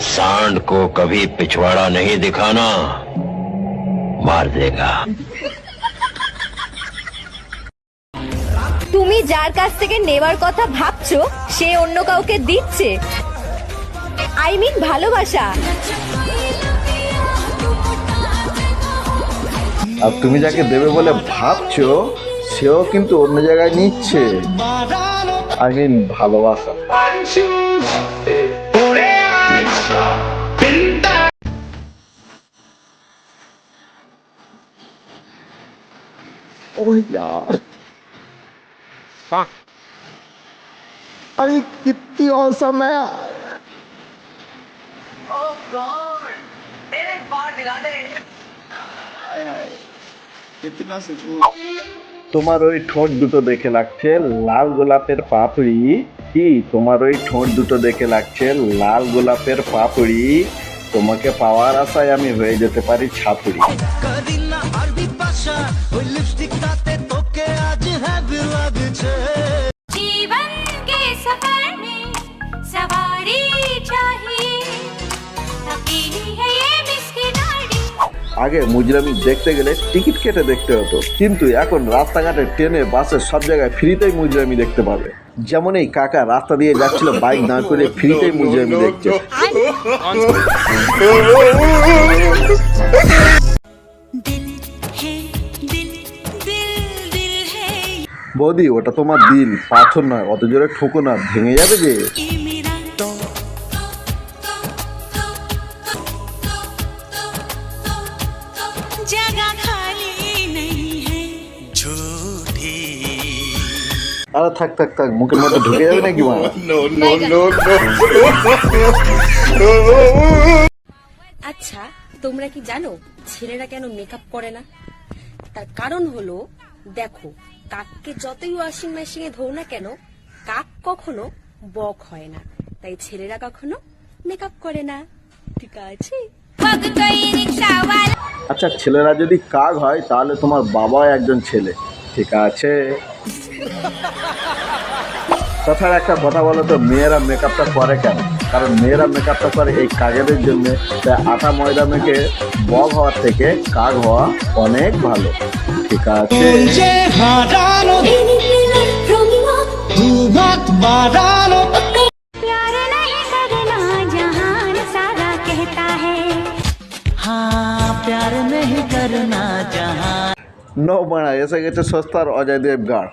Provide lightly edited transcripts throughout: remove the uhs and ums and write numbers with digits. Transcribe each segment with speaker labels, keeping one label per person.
Speaker 1: सांड को कभी पिछवाड़ा नहीं दिखाना, मार देगा।
Speaker 2: তুমি যার কাছ থেকে নেওয়ার কথা ভাবছো সে অন্য কাউকে দিচ্ছে, আই মিন ভালোবাসা।
Speaker 3: আর তুমি যাকে দেবে বলে ভাবছো সেও কিন্তু অন্য জায়গায় নিচ্ছে, আই মিন ভালোবাসা। ओह यार, अरे कितनी औसम है यार। তোমার ওই ঠোঁট দুটো দেখে লাগছে লাল গোলাপের পাপড়ি। কি তোমার ওই ঠোঁট দুটো দেখে লাগছে লাল গোলাপের পাপড়ি। তোমাকে পাওয়ার আশায় আমি হয়ে যেতে পারি ছাপুরি। আগে মুজরামি দেখতে গেলে টিকিট কেটে দেখতে হতো, কিন্তু এখন রাস্তাঘাটে ট্রেনে বাসে সব জায়গায় ফ্রিতেই মুজরামি দেখতে পাবে। যেমন এই কাকা রাস্তা দিয়ে যাচ্ছিল বাইক দাঁড় করে ফ্রিতেই মুজরামি দেখছে। বৌদি ওটা তোমার দিল, পাথর নয়, অত জোরে ঠোকো না, ভেঙে যাবে যে। আরে থাক থাক থাক, মুখের মধ্যে ঢুকে যাবে নাকি মা?
Speaker 4: আচ্ছা, তোমরা কি জানো ছেলেরা কেন মেকআপ করে না? তার কারণ হলো, দেখো, কাককে যতই ওয়াশিং মেশিনে ধোও না কেন, কাক কখনো বক হয় না, তাই ছেলেরা কখনো মেকআপ করে না। ঠিক আছে?
Speaker 3: আচ্ছা, ছেলেরা যদি কাক হয় তাহলে তোমার বাবা একজন ছেলে, ঠিক আছে? তাছাড়া একটা কথা বলো তো, মেয়েরা মেকআপটা করে কেন? কারণ মেয়েরা মেকআপটা করে এই কাকেদের জন্য। তাই আটা ময়দা মেখে বক হওয়ার থেকে কাক হওয়া অনেক ভালো, ঠিক আছে? নো মানা, এসে গেছে সস্তার অজয় দেবগান।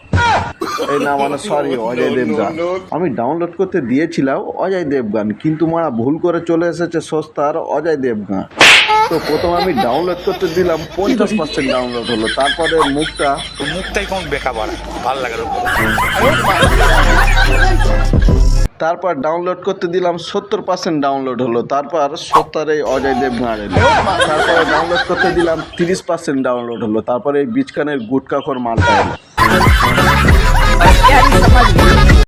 Speaker 3: এই না মানে সরি, অজয় দেবগান। আমি ডাউনলোড করতে দিয়েছিলাম অজয় দেবগান, কিন্তু মারা ভুল করে চলে এসেছে সস্তার অজয় দেবগান। তো প্রথম আমি ডাউনলোড করতে দিলাম, 50% ডাউনলোড হলো। তারপরে মুখটাই কোন বেকা বড় ভালো লাগে। তারপর ডাউনলোড করতে দিলাম 70% ডাউনলোড হলো। তারপর 70 এই অজয় দেবগান এলো। তারপরে ডাউনলোড করতে দিলাম 30% ডাউনলোড হলো। তারপরে এই বিচকানের গুটকাখোর মালটা এলো।